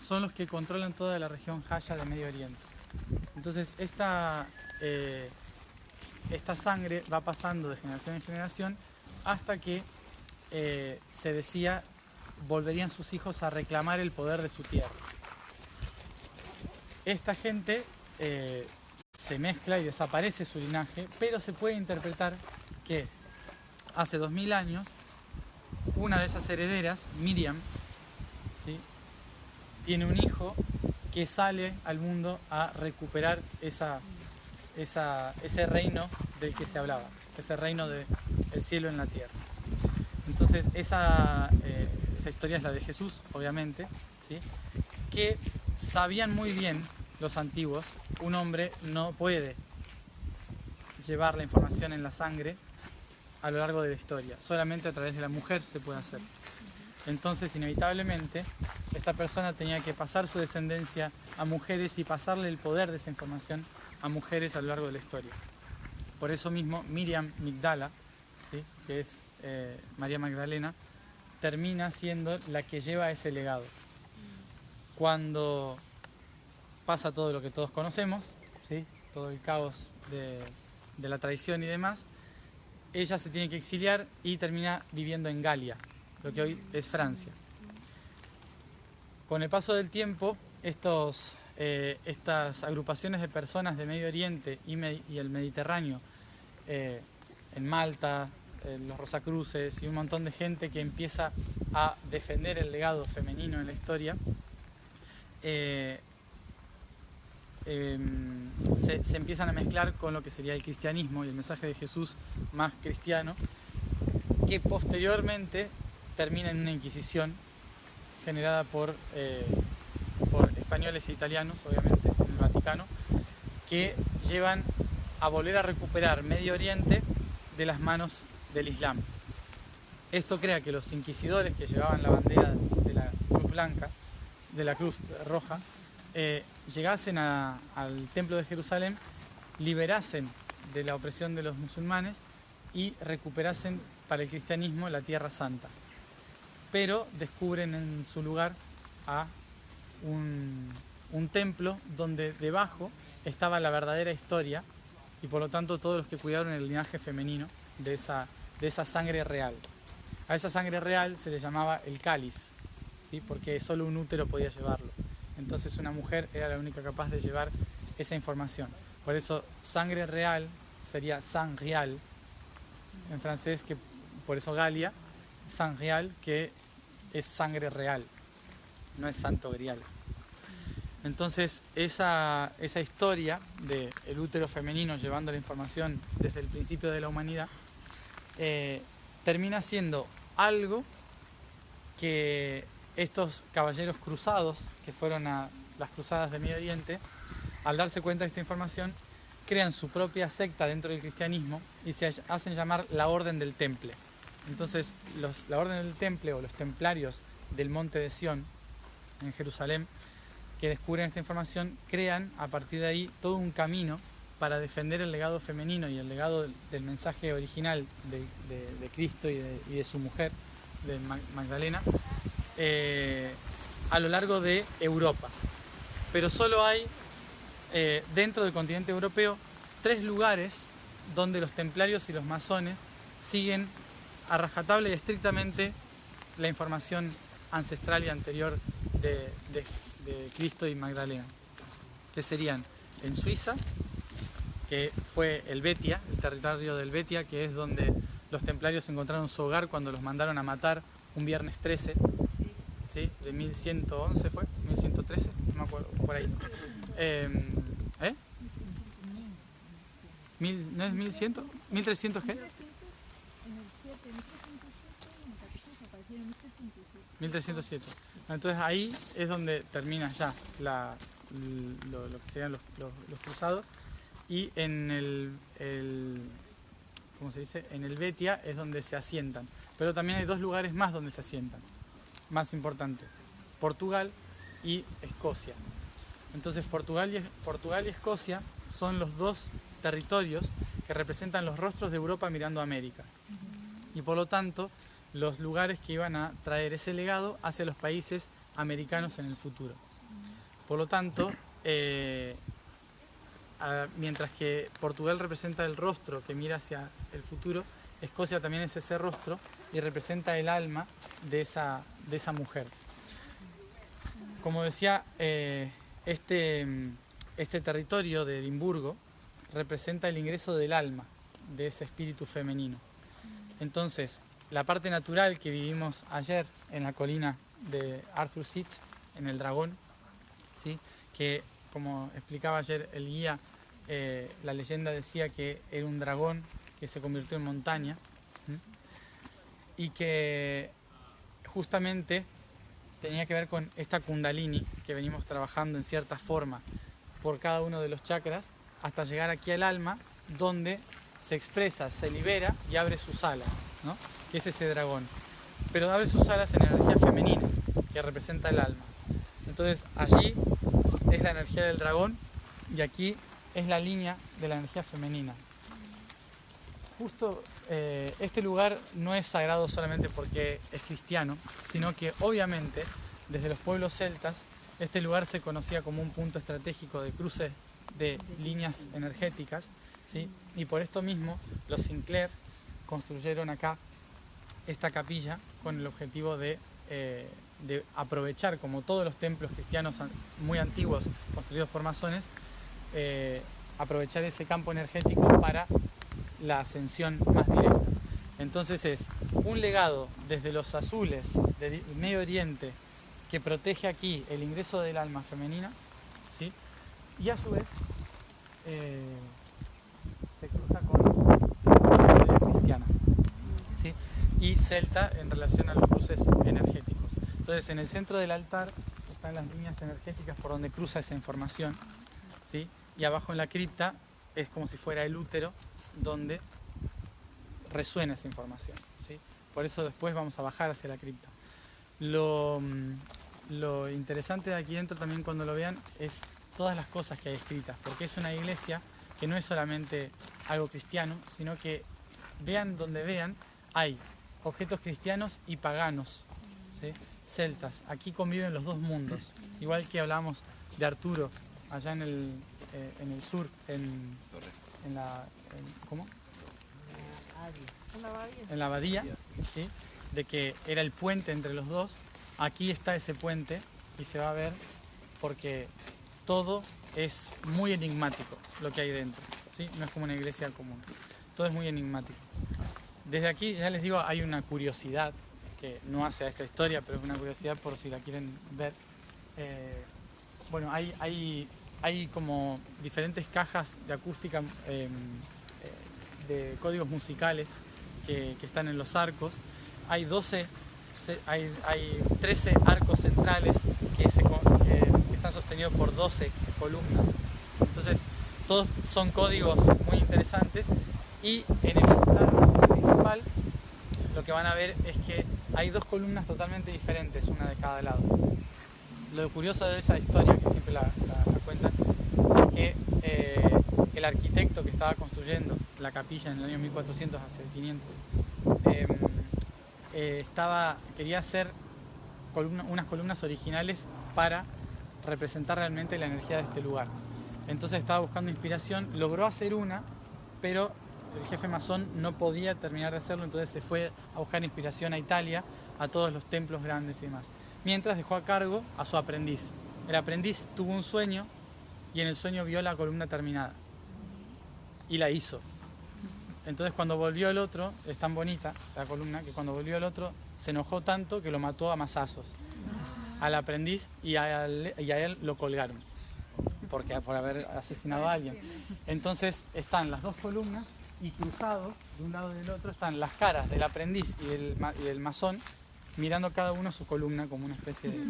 son los que controlan toda la región Jaya de Medio Oriente. Entonces esta sangre va pasando de generación en generación hasta que se decía volverían sus hijos a reclamar el poder de su tierra. Esta gente se mezcla y desaparece su linaje, pero se puede interpretar que hace 2000 años una de esas herederas, Miriam, ¿sí?, tiene un hijo que sale al mundo a recuperar ese reino del que se hablaba, ese reino del cielo en la tierra. Entonces esa historia es la de Jesús, obviamente, ¿sí?, que sabían muy bien los antiguos, un hombre no puede llevar la información en la sangre a lo largo de la historia, solamente a través de la mujer se puede hacer. Entonces, inevitablemente, esta persona tenía que pasar su descendencia a mujeres y pasarle el poder de esa información a mujeres a lo largo de la historia. Por eso mismo, Miriam Migdala, ¿sí?, que es María Magdalena, termina siendo la que lleva ese legado. Cuando pasa todo lo que todos conocemos, ¿sí?, todo el caos de la traición y demás, ella se tiene que exiliar y termina viviendo en Galia, lo que hoy es Francia. Con el paso del tiempo, estas agrupaciones de personas de Medio Oriente y el Mediterráneo, en Malta, los Rosacruces y un montón de gente que empieza a defender el legado femenino en la historia, se empiezan a mezclar con lo que sería el cristianismo y el mensaje de Jesús más cristiano, que posteriormente termina en una inquisición generada por españoles e italianos, obviamente, en el Vaticano, que llevan a volver a recuperar Medio Oriente de las manos del Islam. Esto crea que los inquisidores que llevaban la bandera de la Cruz Blanca, de la Cruz Roja, llegasen al Templo de Jerusalén, liberasen de la opresión de los musulmanes y recuperasen para el cristianismo la Tierra Santa. Pero descubren en su lugar a un templo donde debajo estaba la verdadera historia y por lo tanto todos los que cuidaron el linaje femenino de esa sangre real. A esa sangre real se le llamaba el cáliz, ¿sí?, porque solo un útero podía llevarlo. Entonces una mujer era la única capaz de llevar esa información. Por eso sangre real sería sang real en francés, que por eso Galia, sang real, que es sangre real, no es santo grial. Entonces esa historia del útero femenino llevando la información desde el principio de la humanidad termina siendo algo que estos caballeros cruzados, que fueron a las cruzadas de Medio Oriente, al darse cuenta de esta información, crean su propia secta dentro del cristianismo y se hacen llamar la Orden del Temple. Entonces, la Orden del Temple o los templarios del Monte de Sión, en Jerusalén, que descubren esta información, crean a partir de ahí todo un camino para defender el legado femenino y el legado del mensaje original de Cristo y de su mujer, de Magdalena, a lo largo de Europa. Pero solo hay dentro del continente europeo 3 lugares donde los templarios y los masones siguen a rajatabla y estrictamente la información ancestral y anterior de Cristo y Magdalena, que serían en Suiza, que fue el Betia, el territorio del Betia, que es donde los templarios encontraron su hogar cuando los mandaron a matar un viernes 13, ¿sí?, de 1111 fue, 1113, no me acuerdo, por ahí. ¿No es 1100? ¿1300 qué? 1307. Entonces ahí es donde termina ya lo que serían los cruzados, y en ¿cómo se dice? En el Betia es donde se asientan. Pero también hay 2 lugares más donde se asientan, más importantes: Portugal y Escocia. Entonces Portugal y Escocia son los 2 territorios que representan los rostros de Europa mirando a América. Y por lo tanto, los lugares que iban a traer ese legado hacia los países americanos en el futuro. Por lo tanto, mientras que Portugal representa el rostro que mira hacia el futuro, Escocia también es ese rostro y representa el alma de esa mujer. Como decía, este territorio de Edimburgo representa el ingreso del alma, de ese espíritu femenino. Entonces, la parte natural que vivimos ayer en la colina de Arthur Seat, en el dragón, ¿sí? Que, como explicaba ayer el guía, la leyenda decía que era un dragón que se convirtió en montaña, ¿sí? Y que justamente tenía que ver con esta kundalini que venimos trabajando en cierta forma por cada uno de los chakras hasta llegar aquí al alma, donde se expresa, se libera y abre sus alas, ¿no? Que es ese dragón. Pero abre sus alas en energía femenina, que representa el alma. Entonces allí es la energía del dragón y aquí es la línea de la energía femenina. Justo este lugar no es sagrado solamente porque es cristiano, sino que obviamente desde los pueblos celtas este lugar se conocía como un punto estratégico de cruce de líneas energéticas, ¿sí? Y por esto mismo los Sinclair construyeron acá esta capilla con el objetivo de aprovechar, como todos los templos cristianos muy antiguos construidos por masones, aprovechar ese campo energético para la ascensión más directa. Entonces es un legado desde los azules del Medio Oriente que protege aquí el ingreso del alma femenina, ¿sí? Y a su vez se cruza con la historia cristiana, ¿sí? Y celta en relación a los cruces energéticos. Entonces en el centro del altar están las líneas energéticas por donde cruza esa información, ¿sí? Y abajo en la cripta es como si fuera el útero donde resuena esa información, ¿sí? Por eso después vamos a bajar hacia la cripta. Lo interesante de aquí dentro también cuando lo vean es todas las cosas que hay escritas, porque es una iglesia que no es solamente algo cristiano, sino que vean donde vean, hay objetos cristianos y paganos, ¿sí? Celtas. Aquí conviven los dos mundos, igual que hablamos de Arturo allá en el sur, ¿cómo? En la abadía, ¿sí? De que era el puente entre los dos. Aquí está ese puente y se va a ver porque todo es muy enigmático lo que hay dentro, ¿sí? No es como una iglesia común, todo es muy enigmático. Desde aquí, ya les digo, hay una curiosidad que no hace a esta historia, pero es una curiosidad por si la quieren ver. Bueno, hay como diferentes cajas de acústica de códigos musicales que están en los arcos. Hay 13 arcos centrales que están sostenidos por 12 columnas. Entonces, todos son códigos muy interesantes y en el altar principal lo que van a ver es que hay dos columnas totalmente diferentes, una de cada lado. Lo curioso de esa historia, que siempre la cuentan, es que el arquitecto que estaba construyendo la capilla en el año 1400, hace 500, quería hacer unas columnas originales para representar realmente la energía de este lugar. Entonces estaba buscando inspiración, logró hacer una, pero el jefe masón no podía terminar de hacerlo, entonces se fue a buscar inspiración a Italia, a todos los templos grandes y demás. Mientras dejó a cargo a su aprendiz. El aprendiz tuvo un sueño y en el sueño vio la columna terminada y la hizo. Entonces cuando volvió el otro, es tan bonita la columna, que cuando volvió el otro se enojó tanto que lo mató a mazazos al aprendiz y a él lo colgaron por haber asesinado a alguien. Entonces están las dos columnas y cruzados de un lado y del otro están las caras del aprendiz y del masón mirando cada uno su columna como una especie de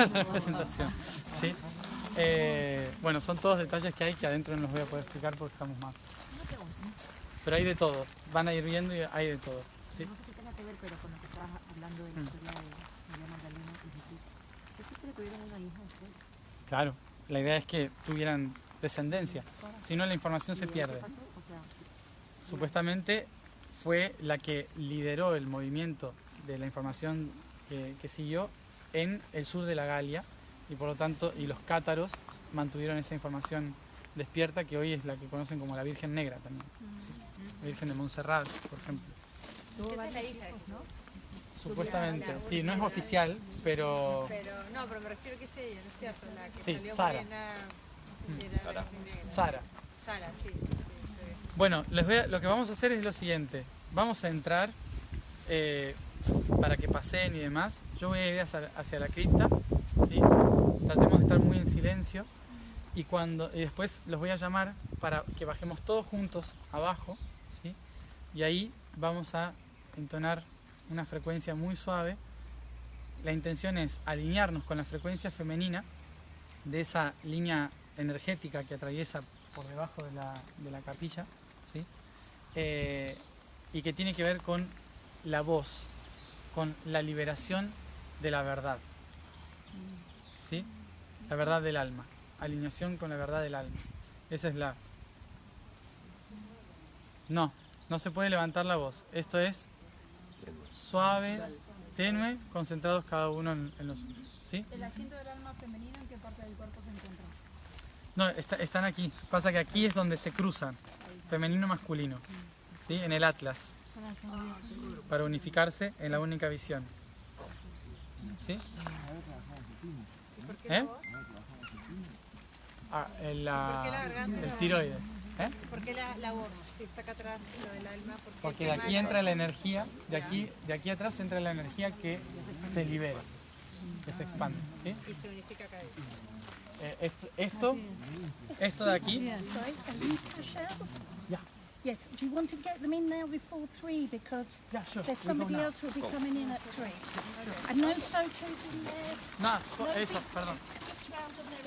representación, ¿sí? Bueno, son todos detalles que hay que adentro no los voy a poder explicar porque estamos más. Pero hay de todo, van a ir viendo y hay de todo, ¿sí? No sé si tenga que ver, pero con lo que estabas hablando de la historia de María Magdalena y Jesús, ¿es que tuvieron una hija después? Claro, la idea es que tuvieran descendencia, si no la información se pierde. Supuestamente fue la que lideró el movimiento de la información que siguió en el sur de la Galia y por lo tanto, y los cátaros mantuvieron esa información despierta, que hoy es la que conocen como la Virgen Negra también. ¿Sí? La Virgen de Montserrat, por ejemplo. Esa es la hija, ¿no? Supuestamente, sí, no es oficial, pero... No, pero me refiero que es ella, ¿no es cierto? La que Sí, salió Sara. morena, era la negra. Sara. Sara, sí. Bueno, lo que vamos a hacer es lo siguiente. Vamos a entrar para que pasen y demás. Yo voy a ir hacia la cripta, ¿sí? Tratemos de estar muy en silencio y después los voy a llamar para que bajemos todos juntos abajo, ¿sí? Y ahí vamos a entonar una frecuencia muy suave. La intención es alinearnos con la frecuencia femenina de esa línea energética que atraviesa por debajo de la capilla, ¿sí? Y que tiene que ver con la voz, con la liberación de la verdad, ¿sí? La verdad del alma, alineación con la verdad del alma. Esa es la... No se puede levantar la voz. Esto es suave, tenue, concentrados cada uno en los... ¿Sí? ¿El asiento del alma femenino en qué parte del cuerpo se encuentra? No, están aquí. Pasa que aquí es donde se cruzan, femenino y masculino, ¿sí? En el Atlas, para unificarse en la única visión. ¿Sí? ¿Eh? ¿Por qué la garganta? El tiroides. ¿Eh? ¿Por qué la voz que está acá atrás, lo del alma? Porque de aquí entra la energía, de aquí atrás entra la energía que se libera, que se expande, ¿sí? Y se unifica acá. Esto de aquí, Sorry, can you push out? Yeah. Yes. Do you want to get them in now before 3 because yeah, sure, there's we go somebody now. else who'll be coming in at 3. And no photos in there. No, eso, perdón. Just round them there.